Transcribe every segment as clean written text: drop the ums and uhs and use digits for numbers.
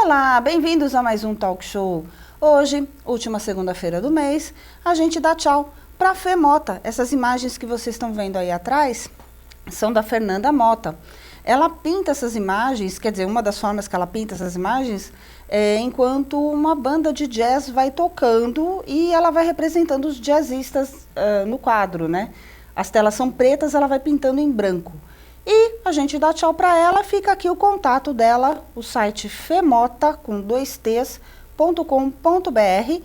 Olá, bem-vindos a mais um Talk Show. Hoje, última segunda-feira do mês, a gente dá tchau para a Fê Mota. Essas imagens que vocês estão vendo aí atrás são da Fernanda Mota. Ela pinta essas imagens, quer dizer, uma das formas que ela pinta essas imagens é enquanto uma banda de jazz vai tocando e ela vai representando os jazzistas no quadro, né? As telas são pretas, ela vai pintando em branco. E a gente dá tchau para ela, fica aqui o contato dela, o site femota, com 2ts.com.br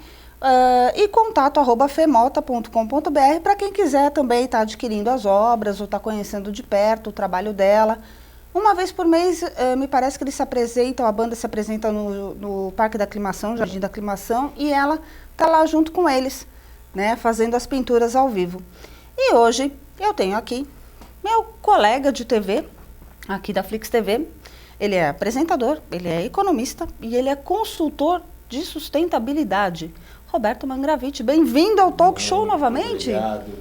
e contato@femota.com.br para quem quiser também estar adquirindo as obras ou estar conhecendo de perto o trabalho dela. Uma vez por mês, me parece que eles se apresentam, a banda se apresenta no Parque da Aclimação, Jardim da Aclimação, e ela está lá junto com eles, né, fazendo as pinturas ao vivo. E hoje eu tenho aqui meu colega de TV, aqui da Flix TV. Ele é apresentador, ele é economista e ele é consultor de Roberto Mangraviti, bem-vindo ao Talk Show novamente.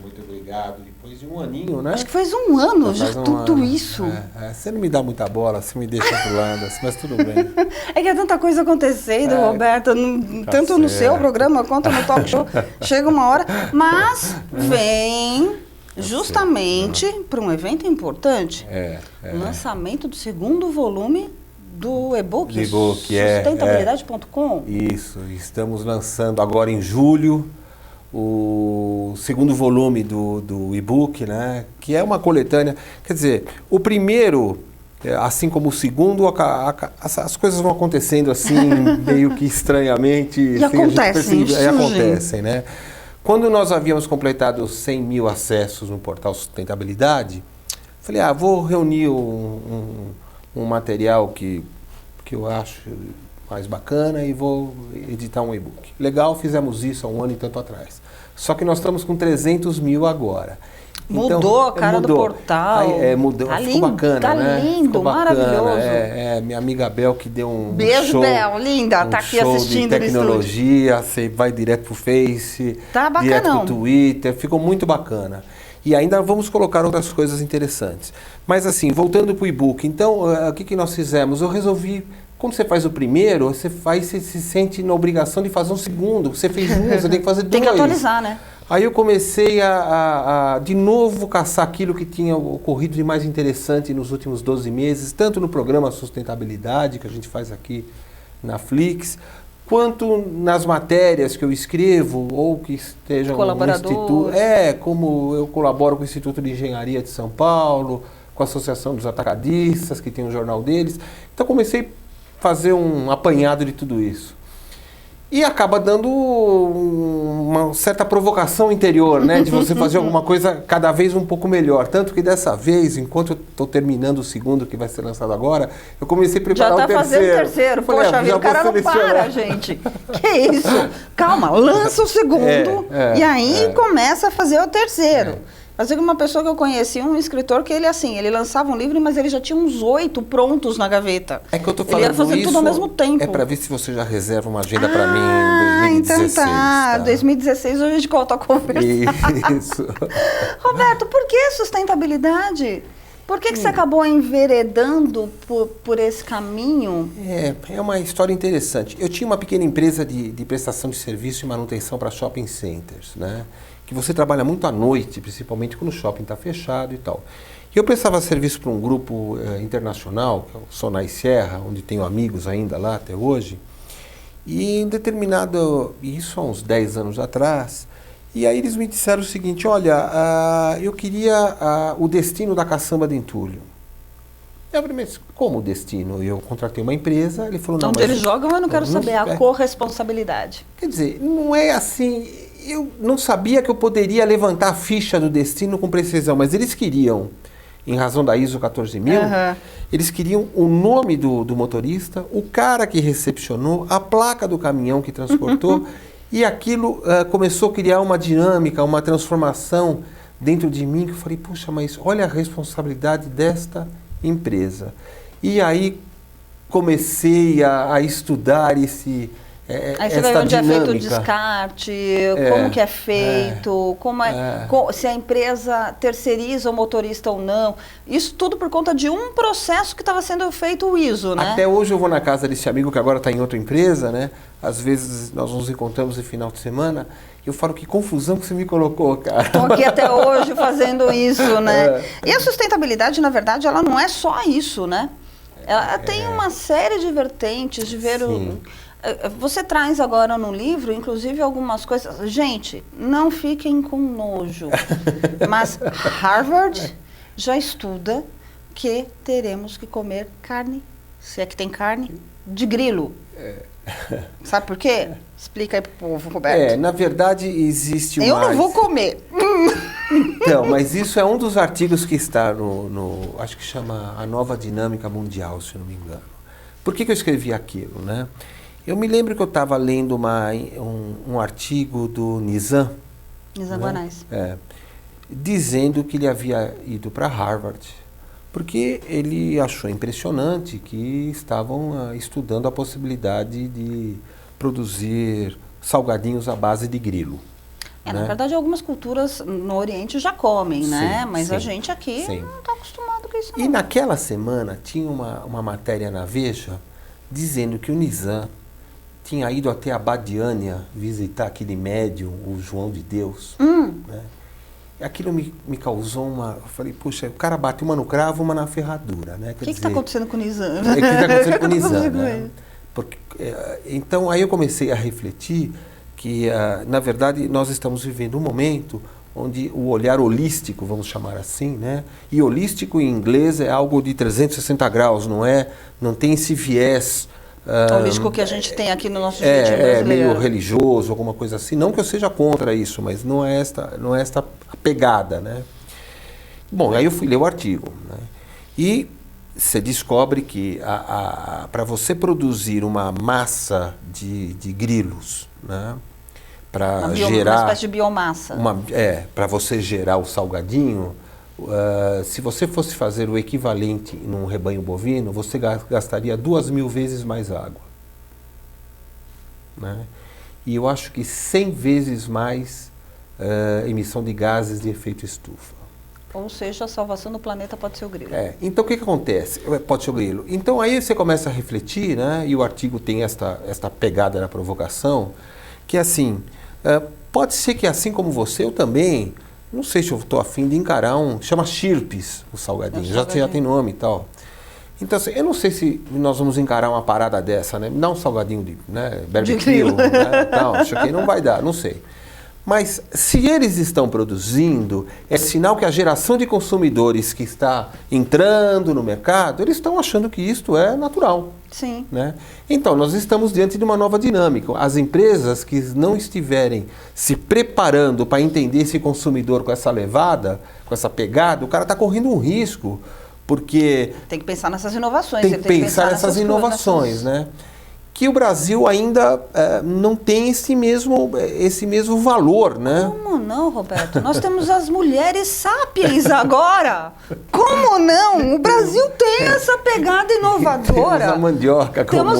Muito obrigado. Depois de um aninho, né? Acho que faz um ano já tudo isso. Você não me dá muita bola, você me deixa pro lado, mas tudo bem. É que é tanta coisa acontecendo, Roberto, tanto no seu programa quanto no Talk Show. Chega uma hora, mas vem justamente para um evento importante, o lançamento do segundo volume do e-book sustentabilidade.com. Isso, estamos lançando agora em julho o segundo volume do e-book, né? Que é uma coletânea. Quer dizer, o primeiro, assim como o segundo, as coisas vão acontecendo assim, meio que estranhamente. E acontecem, né? Quando nós havíamos completado 100 mil acessos no portal Sustentabilidade, falei, vou reunir um material que eu acho mais bacana e vou editar um e-book. Legal, fizemos isso há um ano e tanto atrás. Só que nós estamos com 300 mil agora. Mudou a cara do portal. Mudou, tá ficou lindo, bacana, tá né? lindo, ficou bacana, maravilhoso. Minha amiga Bel que deu um beijo, show, Bel, linda, tá aqui assistindo de tecnologia, você vai direto pro Face, tá direto pro Twitter, ficou muito bacana. E ainda vamos colocar outras coisas interessantes. Mas assim, voltando pro e-book, então, o que nós fizemos? Eu resolvi, quando você faz o primeiro, você se sente na obrigação de fazer um segundo. Você fez um, você tem que fazer dois. Tem que atualizar, né? Aí eu comecei a de novo caçar aquilo que tinha ocorrido de mais interessante nos últimos 12 meses, tanto no programa Sustentabilidade, que a gente faz aqui na Flix, quanto nas matérias que eu escrevo, ou que estejam no Instituto. Como eu colaboro com o Instituto de Engenharia de São Paulo, com a Associação dos Atacadistas, que tem um jornal deles. Então comecei a fazer um apanhado de tudo isso. E acaba dando uma certa provocação interior, né? De você fazer alguma coisa cada vez um pouco melhor. Tanto que dessa vez, enquanto eu estou terminando o segundo, que vai ser lançado agora, eu comecei a preparar o terceiro. Já está fazendo o terceiro. Poxa vida, o cara não para, gente. Que isso? Calma, lança o segundo e aí começa a fazer o terceiro. Mas uma pessoa que eu conheci, um escritor, que ele lançava um livro, mas ele já tinha uns 8 prontos na gaveta. É que eu tô falando ele ia fazer tudo ao mesmo tempo. É para ver se você já reserva uma agenda para mim em 2016. Então tá. 2016 a gente volta a conversar. Isso. Roberto, por que sustentabilidade? Por que você acabou enveredando por esse caminho? É uma história interessante. Eu tinha uma pequena empresa de prestação de serviço e manutenção para shopping centers, né? Que você trabalha muito à noite, principalmente quando o shopping está fechado e tal. E eu prestava serviço para um grupo internacional, que é o Sonai Sierra, onde tenho amigos ainda lá até hoje. E em determinado, isso há uns 10 anos atrás, e aí eles me disseram o seguinte, olha, eu queria o destino da caçamba de entulho. Eu falei, mas como o destino? Eu contratei uma empresa, ele falou, não, onde eles jogam, eu não quero saber, a corresponsabilidade. Quer dizer, não é assim, eu não sabia que eu poderia levantar a ficha do destino com precisão, mas eles queriam, em razão da ISO 14000, eles queriam o nome do motorista, o cara que recepcionou, a placa do caminhão que transportou, e aquilo começou a criar uma dinâmica, uma transformação dentro de mim, que eu falei, puxa, mas olha a responsabilidade desta empresa. E aí comecei a estudar Aí você vai ver onde é feito o descarte, como que é feito, se a empresa terceiriza o motorista ou não. Isso tudo por conta de um processo que estava sendo feito o ISO, né? Até hoje eu vou na casa desse amigo que agora está em outra empresa, né? Às vezes nós nos encontramos no final de semana e eu falo, que confusão que você me colocou, cara. Estou aqui até hoje fazendo isso, né? E a sustentabilidade, na verdade, ela não é só isso, né? Ela tem uma série de vertentes de ver Você traz agora no livro, inclusive, algumas coisas. Gente, não fiquem com nojo. Mas Harvard já estuda que teremos que comer carne, se é que tem carne, de grilo. Sabe por quê? Explica aí pro povo, Roberto. Na verdade, existe Eu não vou comer. Então, mas isso é um dos artigos que está no acho que chama A Nova Dinâmica Mundial, se eu não me engano. Por que eu escrevi aquilo, né? Eu me lembro que eu estava lendo um artigo do Nizam Guanais, dizendo que ele havia ido para Harvard, porque ele achou impressionante que estavam estudando a possibilidade de produzir salgadinhos à base de grilo. Na verdade, algumas culturas no Oriente já comem, né? Mas a gente aqui não está acostumado com isso, não. E naquela semana tinha uma matéria na Veja dizendo que o Nizam tinha ido até a Badiânia visitar aquele médium, o João de Deus. Né? E aquilo me causou Eu falei, puxa, o cara bate uma no cravo, uma na ferradura, né? O que está acontecendo com o Nizam? O que está acontecendo com o Nizam, né? Então, aí eu comecei a refletir que, na verdade, nós estamos vivendo um momento onde o olhar holístico, vamos chamar assim, né? E holístico em inglês é algo de 360 graus, não tem esse viés... holístico que a gente tem aqui no nosso jeitinho brasileiro. Meio religioso, alguma coisa assim. Não que eu seja contra isso, mas não é esta a pegada, né? Bom, aí eu fui ler o artigo, né? E você descobre que para você produzir uma massa de grilos, né? Para gerar uma espécie de biomassa. Para você gerar o salgadinho, se você fosse fazer o equivalente num rebanho bovino, você gastaria 2.000 vezes mais água. Né? E eu acho que 100 vezes mais emissão de gases de efeito estufa. Ou seja, a salvação do planeta pode ser o grilo. Então, o que acontece? Pode ser o grilo. Então, aí você começa a refletir, né? E o artigo tem esta pegada na provocação, que assim, pode ser que assim como você, eu também... Não sei se eu estou afim de encarar chama Chirpes, o salgadinho. Já tem nome e tal. Então, assim, eu não sei se nós vamos encarar uma parada dessa, né? Me dá um salgadinho de barbecue, né? Tal, acho que não vai dar, não sei. Mas se eles estão produzindo, é sinal que a geração de consumidores que está entrando no mercado, eles estão achando que isto é natural. Sim. Né? Então, nós estamos diante de uma nova dinâmica. As empresas que não estiverem se preparando para entender esse consumidor com essa levada, com essa pegada, o cara está correndo um risco, porque... Tem que pensar nessas inovações. Tem que pensar nessas inovações, né? Que o Brasil ainda não tem esse mesmo valor, né? Como não, Roberto? Nós temos as mulheres sapiens agora. Como não? O Brasil tem essa pegada inovadora. Temos a mandioca como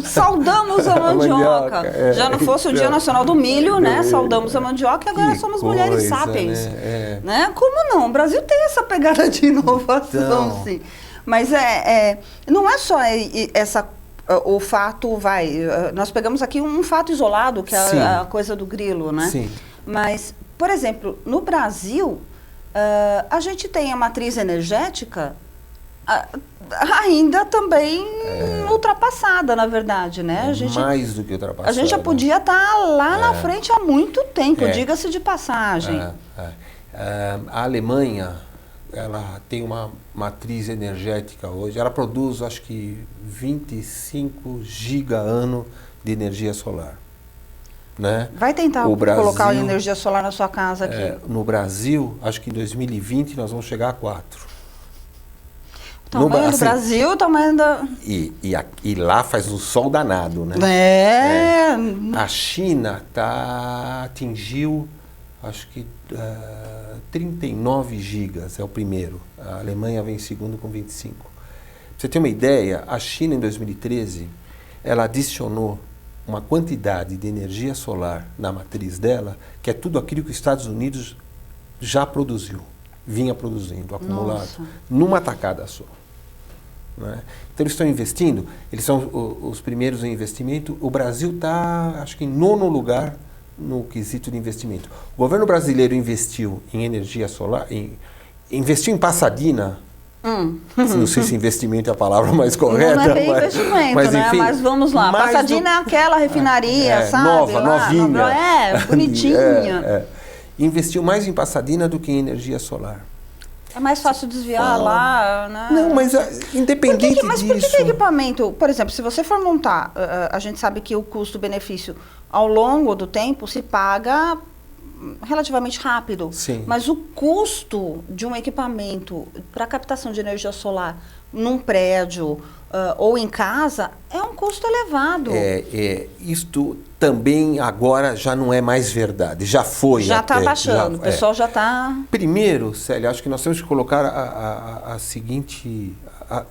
saudamos a mandioca. Já não fosse o Dia Nacional do Milho, né? Saudamos a mandioca e agora somos mulheres sapiens. Né? Como não? O Brasil tem essa pegada de inovação, sim. Mas não é só essa... O fato nós pegamos aqui um fato isolado, que é a coisa do grilo, né? Sim. Mas, por exemplo, no Brasil, a gente tem a matriz energética ainda também ultrapassada, na verdade, né? Mais do que ultrapassada. A gente já podia estar lá na frente há muito tempo, diga-se de passagem. A Alemanha... ela tem uma matriz energética hoje, ela produz acho que 25 giga-ano de energia solar. Né? Vai tentar colocar energia solar na sua casa aqui. No Brasil, acho que em 2020 nós vamos chegar a 4. O tamanho do Brasil, o tamanho da... E lá faz um sol danado, né? A China atingiu, acho que 39 gigas é o primeiro. A Alemanha vem em segundo com 25. Pra você ter uma ideia, a China em 2013, ela adicionou uma quantidade de energia solar na matriz dela, que é tudo aquilo que os Estados Unidos já produziu, vinha produzindo, acumulado, Nossa. numa tacada só. Né? Então eles estão investindo, eles são os primeiros em investimento. O Brasil está, acho que em 9º lugar no quesito de investimento. O governo brasileiro investiu em energia solar, investiu em Pasadena. Não sei se investimento é a palavra mais correta. Não é bem investimento, mas, né? enfim, Mas vamos lá. Pasadena é aquela refinaria, sabe? Nova, lá, novinha. Bonitinha. Investiu mais em Pasadena do que em energia solar. É mais fácil desviar lá, né? Não, mas independente mas disso... por que equipamento... Por exemplo, se você for montar, a gente sabe que o custo-benefício ao longo do tempo se paga relativamente rápido. Sim. Mas o custo de um equipamento para captação de energia solar num prédio ou em casa é um custo elevado. Isto também agora já não é mais verdade. Já foi. Já está baixando, o pessoal já está... Primeiro, Célia, acho que nós temos que colocar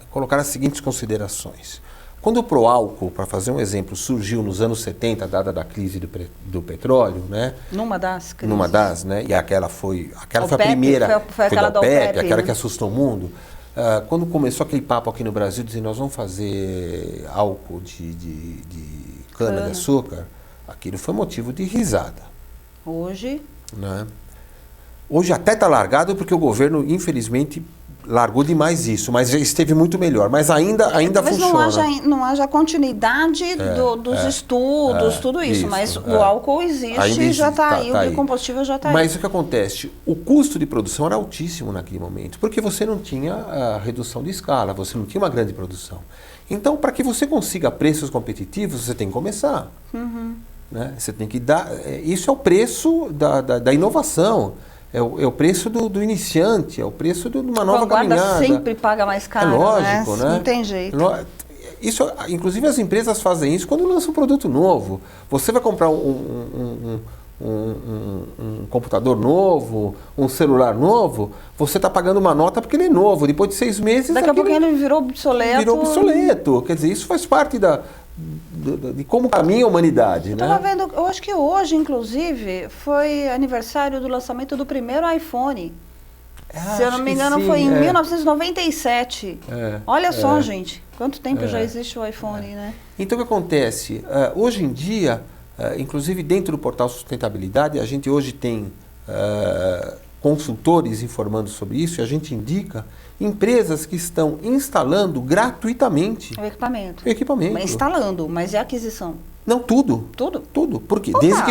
colocar as seguintes considerações. Quando o Proálcool, para fazer um exemplo, surgiu nos anos 70, dada da crise do petróleo, né? Numa das, né? E aquela foi a OPEP, primeira, foi aquela da OPEP, aquela né? que assustou o mundo. Quando começou aquele papo aqui no Brasil, dizendo nós vamos fazer álcool de cana-de-açúcar, aquilo foi motivo de risada. Hoje? Né? Hoje até está largado porque o governo, infelizmente, largou demais isso, mas esteve muito melhor. Mas ainda funciona. Talvez não haja continuidade dos estudos, tudo isso. Mas o álcool existe e já está aí, o biocombustível já está aí. Mas o que acontece? O custo de produção era altíssimo naquele momento, porque você não tinha a redução de escala, você não tinha uma grande produção. Então, para que você consiga preços competitivos, você tem que começar. Né? Você tem que dar... Isso é o preço da inovação. É o preço do iniciante, é o preço de uma nova caminhada. A vanguarda sempre paga mais caro, lógico, né? Não tem jeito. Isso, inclusive as empresas fazem isso quando lançam um produto novo. Você vai comprar um computador novo, um celular novo, você está pagando uma nota porque ele é novo. Depois de 6 meses... Daqui a pouco ele virou obsoleto. Virou obsoleto. Quer dizer, isso faz parte de como caminha a humanidade. Estava vendo, eu acho que hoje, inclusive, foi aniversário do lançamento do primeiro iPhone. Se eu não me engano, foi em 1997. Olha só, gente, quanto tempo já existe o iPhone, né? Então, o que acontece? Hoje em dia, inclusive dentro do portal Sustentabilidade, a gente hoje tem consultores informando sobre isso e a gente indica empresas que estão instalando gratuitamente o equipamento. Mas instalando, mas e a aquisição? Não, tudo. Tudo? Tudo. Por quê? Desde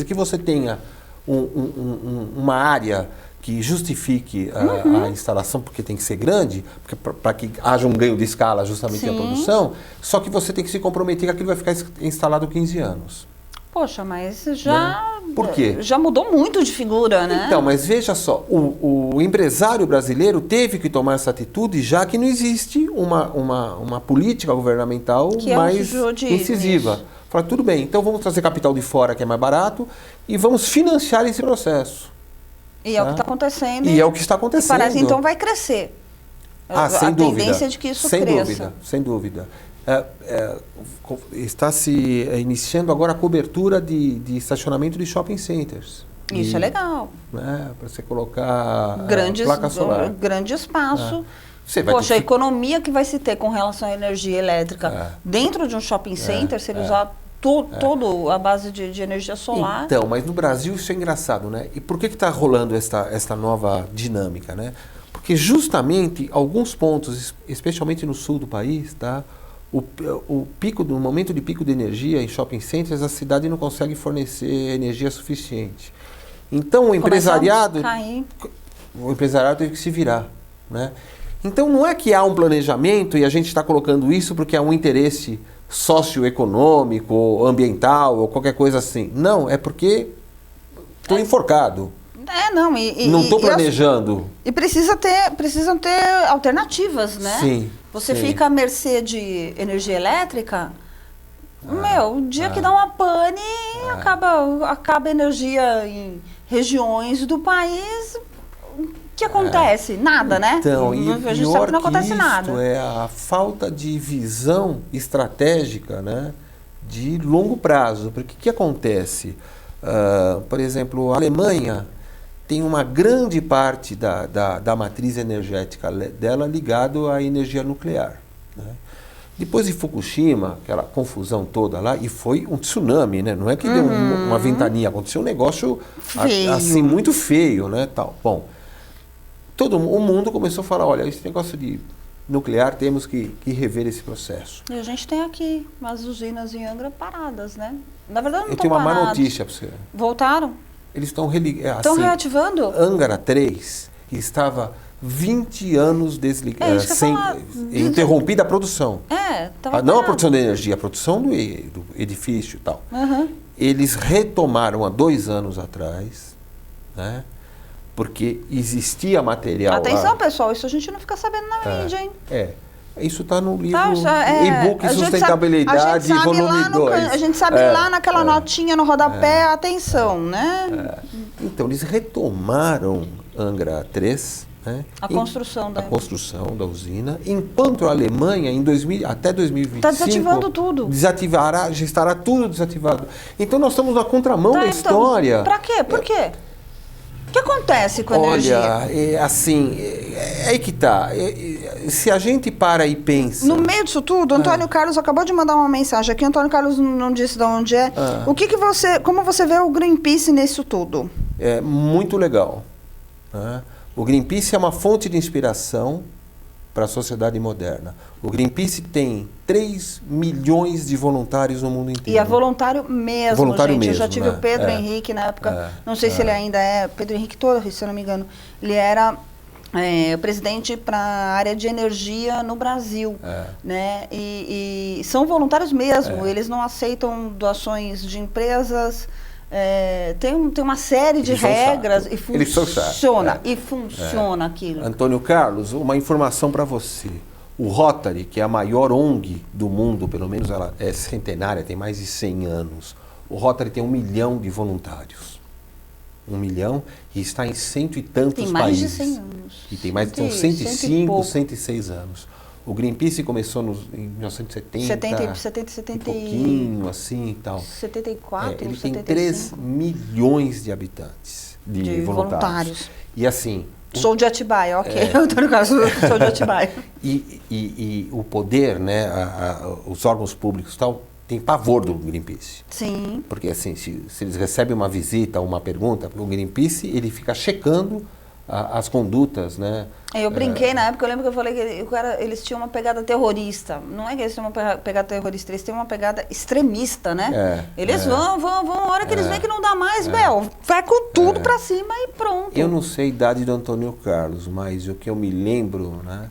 que você tenha uma área que justifique a instalação, porque tem que ser grande, para que haja um ganho de escala justamente na produção, só que você tem que se comprometer que aquilo vai ficar instalado 15 anos. Poxa, mas já... Por quê? Já mudou muito de figura, né? Então, mas veja só, o empresário brasileiro teve que tomar essa atitude, já que não existe uma política governamental que mais incisiva. Fala, tudo bem, então vamos trazer capital de fora, que é mais barato, e vamos financiar esse processo. E é o que está acontecendo. E é o que está acontecendo. Parece, então, vai crescer. Sem dúvida. A tendência é de que isso cresça. Sem dúvida. Está se iniciando agora a cobertura de estacionamento de shopping centers. Isso é legal. Né, para você colocar placa solar. Grande espaço. Poxa, a economia que vai se ter com relação à energia elétrica dentro de um shopping center, se ele usar todo a base de energia solar. Então, mas no Brasil isso é engraçado, né? E por que está rolando esta nova dinâmica, né? Porque justamente alguns pontos, especialmente no sul do país, tá? No momento de pico de energia em shopping centers, a cidade não consegue fornecer energia suficiente. Então o empresariado teve que se virar, né? Então não é que há um planejamento e a gente está colocando isso porque há um interesse socioeconômico, ambiental ou qualquer coisa assim. Não, é porque estou enforcado. Não estou planejando. E precisam ter alternativas, né? Sim. Você fica à mercê de energia elétrica, o dia que dá uma pane, acaba a energia em regiões do país. O que acontece? Nada, né? Então, a gente sabe que não acontece nada. É a falta de visão estratégica, né? de longo prazo. Porque o que acontece? Por exemplo, a Alemanha tem uma grande parte da matriz energética dela ligado à energia nuclear, né? Depois de Fukushima, aquela confusão toda lá, e foi um tsunami, né? Não é que deu uma ventania, aconteceu um negócio assim muito feio, né? Tal. Bom, o mundo começou a falar, olha, esse negócio de nuclear, temos que rever esse processo. E a gente tem aqui umas usinas em Angra paradas, né? Na verdade não Eu estão tenho uma má paradas. notícia para você. Voltaram? Eles estão Estão reativando? Angra 3 estava 20 anos interrompida a produção. Tava Não a parado. produção de energia, a produção do edifício e tal. Uhum. Eles retomaram há 2 anos atrás, né? Porque existia material Atenção, lá. pessoal, isso a gente não fica sabendo na mídia, hein? Isso está no livro A e-book gente Sustentabilidade, sabe volume lá 2. A gente sabe lá naquela notinha no rodapé, atenção, né? Então, eles retomaram Angra 3, né? A construção da usina, enquanto a Alemanha, até 2025... Está desativando tudo. Já estará tudo desativado. Então, nós estamos na contramão da história. Para quê? Por quê? O que acontece com a energia? Olha, é aí que tá. Se a gente para e pensa... No meio disso tudo, Antônio Carlos acabou de mandar uma mensagem aqui. Antônio Carlos não disse de onde é. Como você vê o Greenpeace nisso tudo? É muito legal, né? O Greenpeace é uma fonte de inspiração para a sociedade moderna. O Greenpeace tem 3 milhões de voluntários no mundo inteiro. E é voluntário mesmo, voluntário gente. mesmo, Eu já tive né? o Pedro Henrique na época, não sei se ele ainda é, Pedro Henrique Torres, se eu não me engano. Ele era presidente para a área de energia no Brasil, né? E são voluntários mesmo, eles não aceitam doações de empresas. Tem uma série de regras e funciona aquilo. Antônio Carlos, uma informação para você. O Rotary, que é a maior ONG do mundo, pelo menos ela é centenária, tem mais de 100 anos. O Rotary tem 1 milhão de voluntários. 1 milhão e está em 100 e tantos países. Tem mais de 100 anos. E tem mais de 105, 106 anos. O Greenpeace começou em 1970, 70 um pouquinho assim e tal. 74, ele 75. tem 3 milhões de habitantes, de voluntários. E assim... Sou de Atibaia, ok. Antônio Carlos, sou de Atibaia. E o poder, né, os órgãos públicos e tal, tem pavor do Greenpeace. Sim. Porque assim, se eles recebem uma visita, uma pergunta, o Greenpeace, ele fica checando as condutas, né? Eu brinquei na época, eu lembro que eu falei que eles tinham uma pegada terrorista. Não é que eles tinham uma pegada terrorista, eles têm uma pegada extremista, né? Eles vão, a hora que eles veem que não dá mais, vai com tudo pra cima e pronto. Eu não sei a idade do Antônio Carlos, mas o que eu me lembro, né,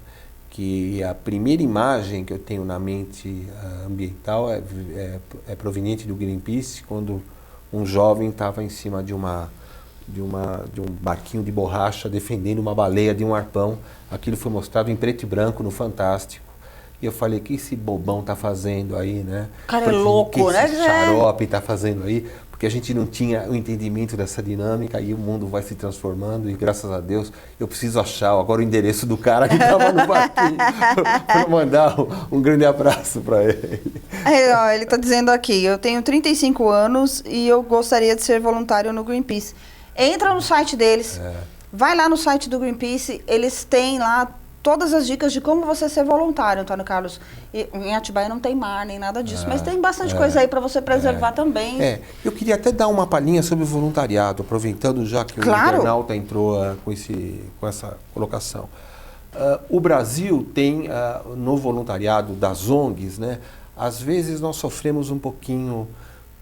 que a primeira imagem que eu tenho na mente ambiental é proveniente do Greenpeace, quando um jovem estava em cima de um barquinho de borracha defendendo uma baleia de um arpão. Aquilo foi mostrado em preto e branco no Fantástico. E eu falei, o que esse bobão tá fazendo aí, né? Cara, é louco, né? Esse xarope tá fazendo aí? Porque a gente não tinha o entendimento dessa dinâmica e o mundo vai se transformando e graças a Deus eu preciso achar agora o endereço do cara que estava no barquinho para mandar um grande abraço para ele. Ele está dizendo aqui, eu tenho 35 anos e eu gostaria de ser voluntário no Greenpeace. Entra no site deles, vai lá no site do Greenpeace, eles têm lá todas as dicas de como você ser voluntário, Antônio Carlos. E em Atibaia não tem mar nem nada disso, mas tem bastante coisa aí para você preservar também. Eu queria até dar uma palhinha sobre o voluntariado, aproveitando já que o internauta entrou com essa colocação. O Brasil tem, no voluntariado das ONGs, né, às vezes nós sofremos um pouquinho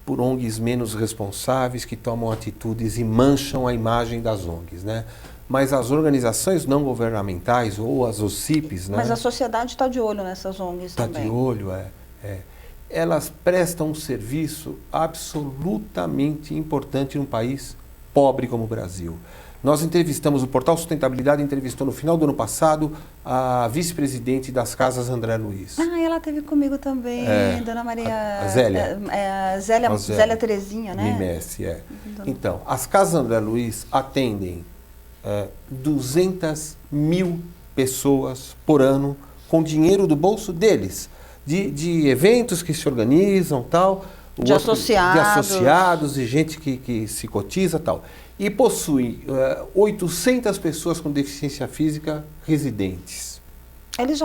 por ONGs menos responsáveis, que tomam atitudes e mancham a imagem das ONGs, né? Mas as organizações não governamentais, ou as OCIPs, né? Mas a sociedade está de olho nessas ONGs também. Está de olho, Elas prestam um serviço absolutamente importante num país pobre como o Brasil. Nós entrevistamos, o Portal Sustentabilidade entrevistou no final do ano passado a vice-presidente das Casas André Luiz. Ela esteve comigo também, Dona Maria... A Zélia. Zélia Terezinha, né? Mimesse, Então, as Casas André Luiz atendem 200 mil pessoas por ano com dinheiro do bolso deles. de eventos que se organizam, tal. De associados e gente que se cotiza, tal. E possui 800 pessoas com deficiência física residentes. Eles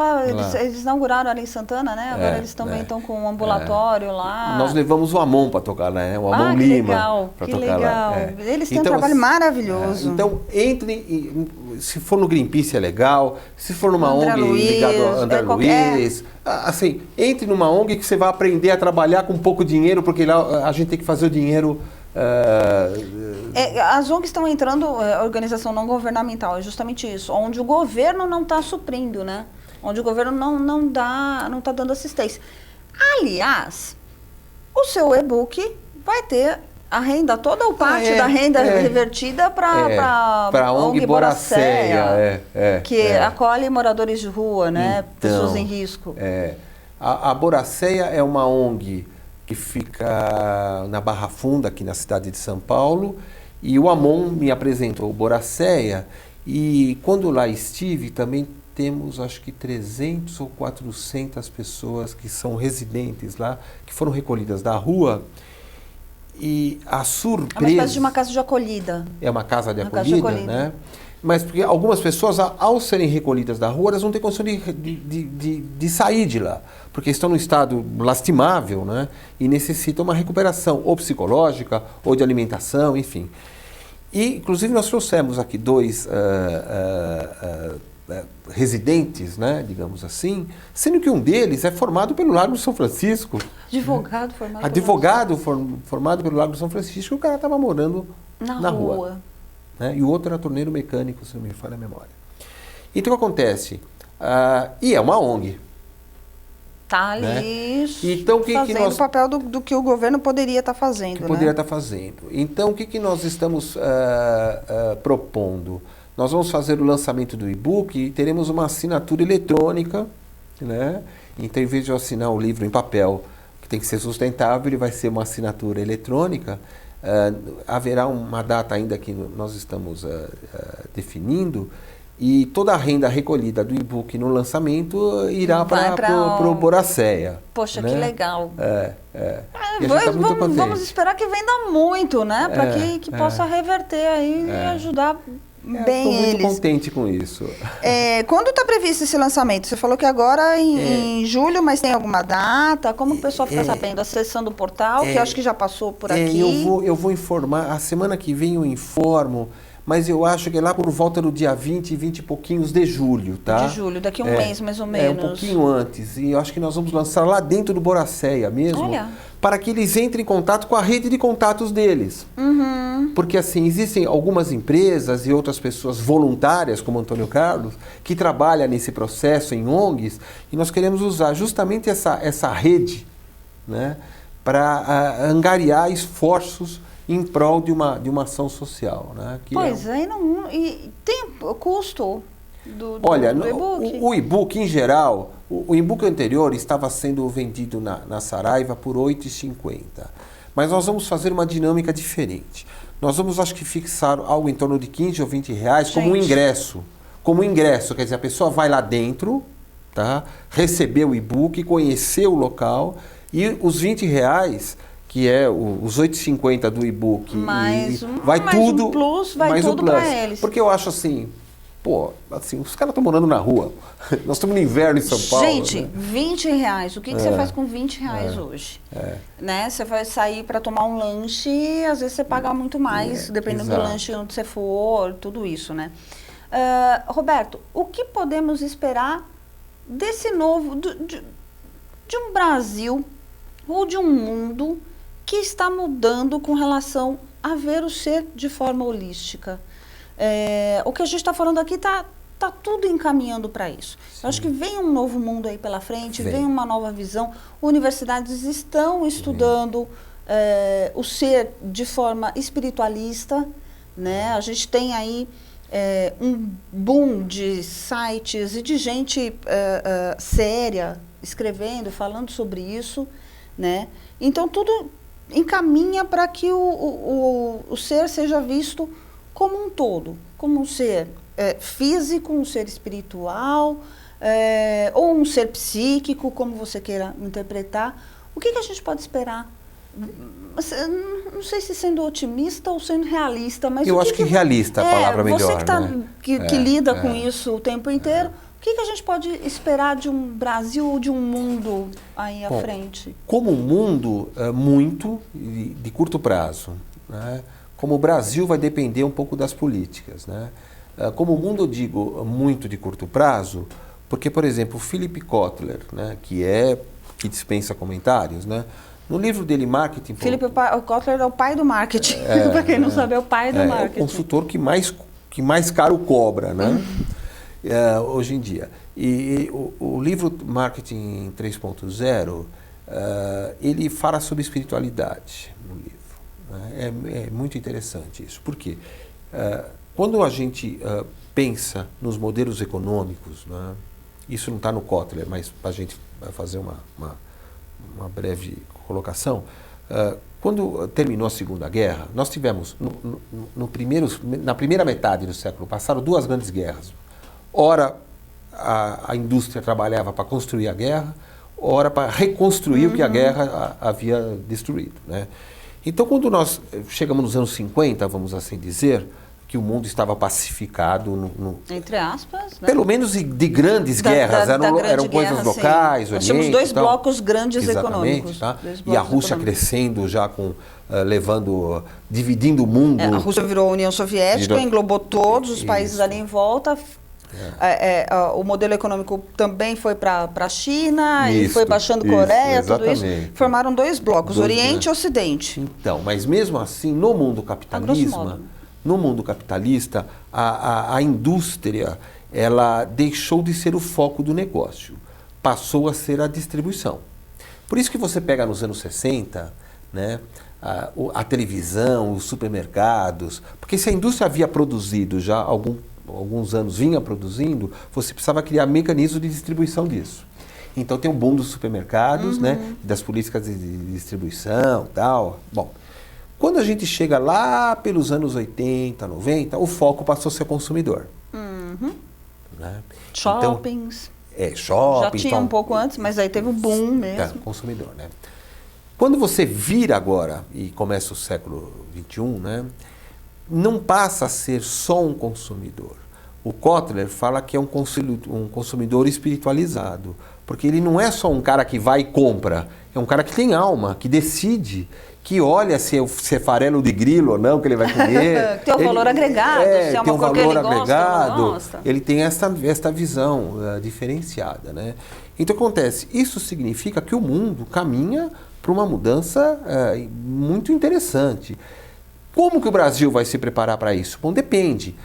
inauguraram ali em Santana, né? Agora eles também estão com um ambulatório lá. Nós levamos o Amon para tocar lá, né? O Amon Lima para tocar legal. lá. Eles têm um trabalho maravilhoso. Então, se for no Greenpeace é legal, se for numa ONG ligada ao André Luiz, assim, entre numa ONG que você vai aprender a trabalhar com pouco dinheiro, porque lá a gente tem que fazer o dinheiro... as ONGs estão entrando, organização não governamental, é justamente isso, onde o governo não está suprindo, né? Onde o governo não está dando assistência. Aliás, o seu e-book vai ter a renda, toda ou parte da renda revertida para a ONG Boracéia, que acolhe moradores de rua, né? Então, pessoas em risco. A Boracéia é uma ONG que fica na Barra Funda, aqui na cidade de São Paulo, e o Amon me apresentou o Boracéia, e quando lá estive também temos acho que 300 ou 400 pessoas que são residentes lá, que foram recolhidas da rua, e a surpresa... É uma espécie de uma casa de acolhida. É uma casa de acolhida, né? Mas porque algumas pessoas, ao serem recolhidas da rua, elas não têm condição de sair de lá, porque estão num estado lastimável, né? E necessitam uma recuperação, ou psicológica, ou de alimentação, enfim. E, inclusive, nós trouxemos aqui dois residentes, né, digamos assim, sendo que um deles é formado pelo Largo de São Francisco. Advogado formado. Advogado formado pelo Largo de São Francisco, e o cara estava morando na rua. Né? E o outro era torneiro mecânico, se não me falha a memória. Então, o que acontece? E é uma ONG. Está ali, né? Então, fazendo o papel do que o governo poderia estar fazendo. Poderia estar fazendo. Então, o que nós estamos propondo? Nós vamos fazer o lançamento do e-book e teremos uma assinatura eletrônica, né? Então, em vez de eu assinar o livro em papel, que tem que ser sustentável, ele vai ser uma assinatura eletrônica. Haverá uma data ainda que nós estamos definindo, e toda a renda recolhida do e-book no lançamento irá para o Boracéia. Poxa, né? Que legal. Vamos esperar que venda muito, né? Para que possa reverter aí e ajudar bem eles. Estou muito contente com isso. Quando está previsto esse lançamento? Você falou que agora em julho, mas tem alguma data? Como o pessoal fica sabendo? Acessando o portal, que eu acho que já passou por aqui. Eu vou informar, a semana que vem eu informo, mas eu acho que é lá por volta do dia 20 e pouquinhos de julho, tá? De julho, daqui a um mês mais ou menos. Um pouquinho antes. E eu acho que nós vamos lançar lá dentro do Boracéia mesmo. Olha. Para que eles entrem em contato com a rede de contatos deles. Uhum. Porque assim, existem algumas empresas e outras pessoas voluntárias, como Antônio Carlos, que trabalham nesse processo em ONGs, e nós queremos usar justamente essa rede, né, para angariar esforços em prol de uma ação social. Né, e tem custo do e-book? O e-book, em geral, o e-book anterior estava sendo vendido na Saraiva por R$ 8,50. Mas nós vamos fazer uma dinâmica diferente. Nós vamos, acho que, fixar algo em torno de 15 ou 20 reais como ingresso. Como ingresso, quer dizer, a pessoa vai lá dentro, tá? Receber o e-book, conhecer o local, e os 20 reais, que é os 8,50 do e-book, vai tudo para eles. Porque eu acho assim, os caras estão morando na rua. Nós estamos no inverno em São Paulo. Gente, né? 20 reais. O que você faz com 20 reais hoje? Né? Você vai sair para tomar um lanche, às vezes você paga muito mais, dependendo do lanche onde você for, tudo isso, né? Roberto, o que podemos esperar desse novo, de um Brasil ou de um mundo que está mudando com relação a ver o ser de forma holística? O que a gente está falando aqui está tudo encaminhando para isso. Sim. Eu acho que vem um novo mundo aí pela frente, vem uma nova visão. Universidades estão estudando o ser de forma espiritualista, né? A gente tem aí um boom de sites e de gente séria escrevendo, falando sobre isso, né? Então, tudo encaminha para que o ser seja visto como um todo, como um ser físico, um ser espiritual, ou um ser psíquico, como você queira interpretar. O que a gente pode esperar? Não sei se sendo otimista ou sendo realista, mas eu acho que realista é a palavra melhor. Você que lida com isso o tempo inteiro, o que a gente pode esperar de um Brasil ou de um mundo aí à frente? Como um mundo, muito de curto prazo. Né? Como o Brasil vai depender um pouco das políticas. Né? Como o mundo, eu digo, muito de curto prazo, porque, por exemplo, o Philip Kotler, né, que dispensa comentários, né? No livro dele, Marketing... Philip Kotler é o pai do marketing. Para quem não sabe, é o pai do marketing. É o consultor que mais caro cobra, né? Hoje em dia. E o livro Marketing 3.0, ele fala sobre espiritualidade no livro. Né? É muito interessante isso. Por quê? Quando a gente pensa nos modelos econômicos, né? Isso não está no Kotler, mas para a gente fazer uma breve colocação, quando terminou a Segunda Guerra, nós tivemos, na primeira metade do século passado, duas grandes guerras. Ora, a indústria trabalhava para construir a guerra, ora para reconstruir o que a guerra havia destruído. Né? Então, quando nós chegamos nos anos 50, vamos assim dizer, que o mundo estava pacificado entre aspas, né? Pelo menos de grandes guerras, eram coisas locais. Nós tínhamos dois blocos grandes econômicos. Tá? E a Rússia crescendo já dividindo o mundo. A Rússia virou a União Soviética, englobou todos os países ali em volta. O modelo econômico também foi para a China, e foi baixando Coreia, tudo isso. Formaram dois blocos, Oriente e Ocidente. Então, mas mesmo assim, no mundo capitalista, a indústria, ela deixou de ser o foco do negócio, passou a ser a distribuição. Por isso que você pega nos anos 60, né, a televisão, os supermercados, porque se a indústria havia produzido já alguns anos, vinha produzindo, você precisava criar mecanismos de distribuição disso. Então tem o boom dos supermercados, né, das políticas de distribuição e tal. Bom, quando a gente chega lá pelos anos 80, 90, o foco passou a ser consumidor. Né? Shoppings. Então, shopping. Já tinha um pouco antes, mas aí teve um boom mesmo. Consumidor, né? Quando você vira agora e começa o século XXI, né, não passa a ser só um consumidor. O Kotler fala que é um consumidor espiritualizado, porque ele não é só um cara que vai e compra, é um cara que tem alma, que decide, que olha se é farelo de grilo ou não que ele vai comer. Tem um valor agregado, se é uma cor que ele gosta ou não gosta. Ele tem esta visão diferenciada, né? Então, acontece, isso significa que o mundo caminha para uma mudança muito interessante. Como que o Brasil vai se preparar para isso? Bom, depende.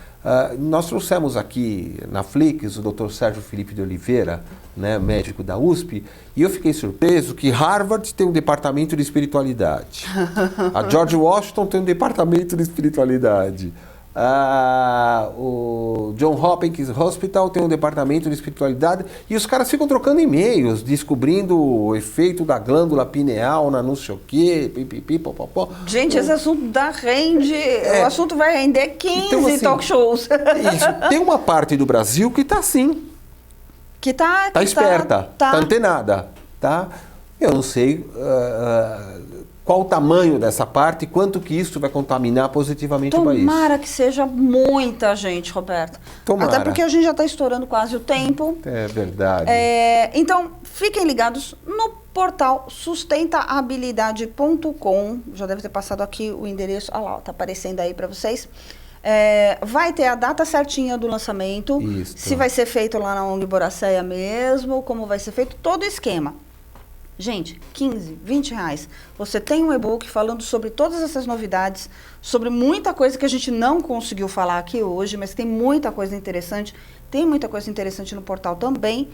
Nós trouxemos aqui na Flix o Dr. Sérgio Felipe de Oliveira, né, médico da USP, e eu fiquei surpreso que Harvard tem um departamento de espiritualidade. A George Washington tem um departamento de espiritualidade. O John Hopkins Hospital tem um departamento de espiritualidade, e os caras ficam trocando e-mails, descobrindo o efeito da glândula pineal na não sei o quê, pipipi, popopó. Gente, esse assunto rende, o assunto vai render 15 então, assim, talk shows. Isso, tem uma parte do Brasil que está assim. Que tá esperta, tá antenada, tá? Eu não sei qual o tamanho dessa parte e quanto que isso vai contaminar positivamente o país. Tomara que seja muita gente, Roberto. Tomara. Até porque a gente já está estourando quase o tempo. É verdade. Então, fiquem ligados no portal sustentabilidade.com. Já deve ter passado aqui o endereço. Olha lá, está aparecendo aí para vocês. Vai ter a data certinha do lançamento. Isso. Se vai ser feito lá na ONG Boracéia mesmo, como vai ser feito, todo o esquema. Gente, 15, 20 reais. Você tem um e-book falando sobre todas essas novidades, sobre muita coisa que a gente não conseguiu falar aqui hoje, mas tem muita coisa interessante. Tem muita coisa interessante no portal também.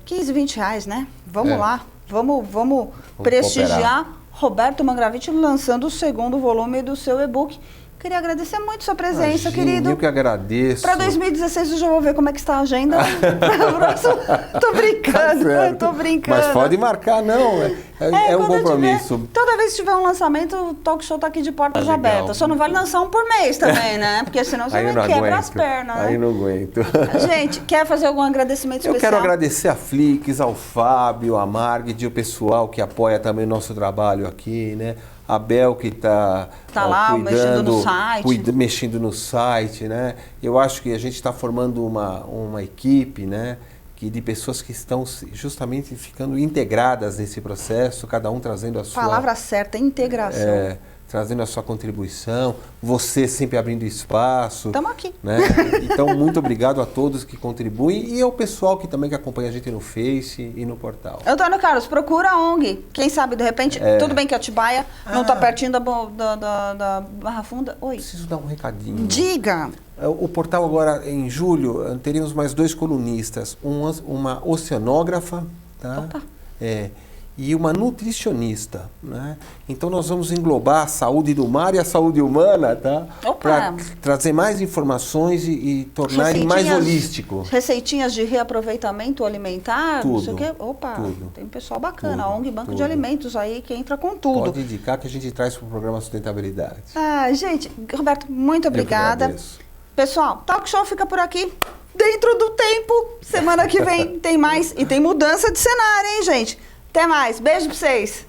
15, 20 reais, né? Vamos lá. Vamos prestigiar cooperar. Roberto Mangraviti lançando o segundo volume do seu e-book. Queria agradecer muito sua presença, querido. Eu que agradeço. Para 2016 eu já vou ver como é que está a agenda. Tô brincando, Tá certo. tô brincando. Mas pode marcar, não. É um compromisso. Toda vez se tiver um lançamento, o talk show tá aqui de portas legal. abertas. Só não vale lançar um por mês também, né? Porque senão você vai quebrar as pernas, né? Aí não aguento. Gente, quer fazer algum agradecimento especial? Eu quero agradecer a Flix, ao Fábio, a Margit, o pessoal que apoia também o nosso trabalho aqui, né? A Bel que está lá cuidando, mexendo no site, né? Eu acho que a gente está formando uma equipe, né? De pessoas que estão justamente ficando integradas nesse processo, cada um trazendo a sua... Palavra certa, integração. Trazendo a sua contribuição, você sempre abrindo espaço. Estamos aqui. Né? Então, muito obrigado a todos que contribuem e ao pessoal que também acompanha a gente no Face e no portal. Antônio Carlos, procura a ONG. Quem sabe, de repente, tudo bem que Atibaia não está pertinho da Barra Funda. Oi. Preciso dar um recadinho. Diga. O portal agora, em julho, teríamos mais 2 colunistas. Uma oceanógrafa, tá? Opa. E uma nutricionista, né? Então nós vamos englobar a saúde do mar e a saúde humana, tá? Para trazer mais informações e tornar ele mais holístico. Receitinhas de reaproveitamento alimentar, tudo, não sei o quê. Opa, tudo, tem um pessoal bacana, tudo, a ONG Banco de Alimentos aí que entra com tudo. Pode indicar que a gente traz para o programa Sustentabilidade. Gente, Roberto, muito obrigada. Eu que agradeço. Pessoal, Talk Show fica por aqui. Dentro do tempo, semana que vem tem mais e tem mudança de cenário, hein, gente? Até mais. Beijo pra vocês.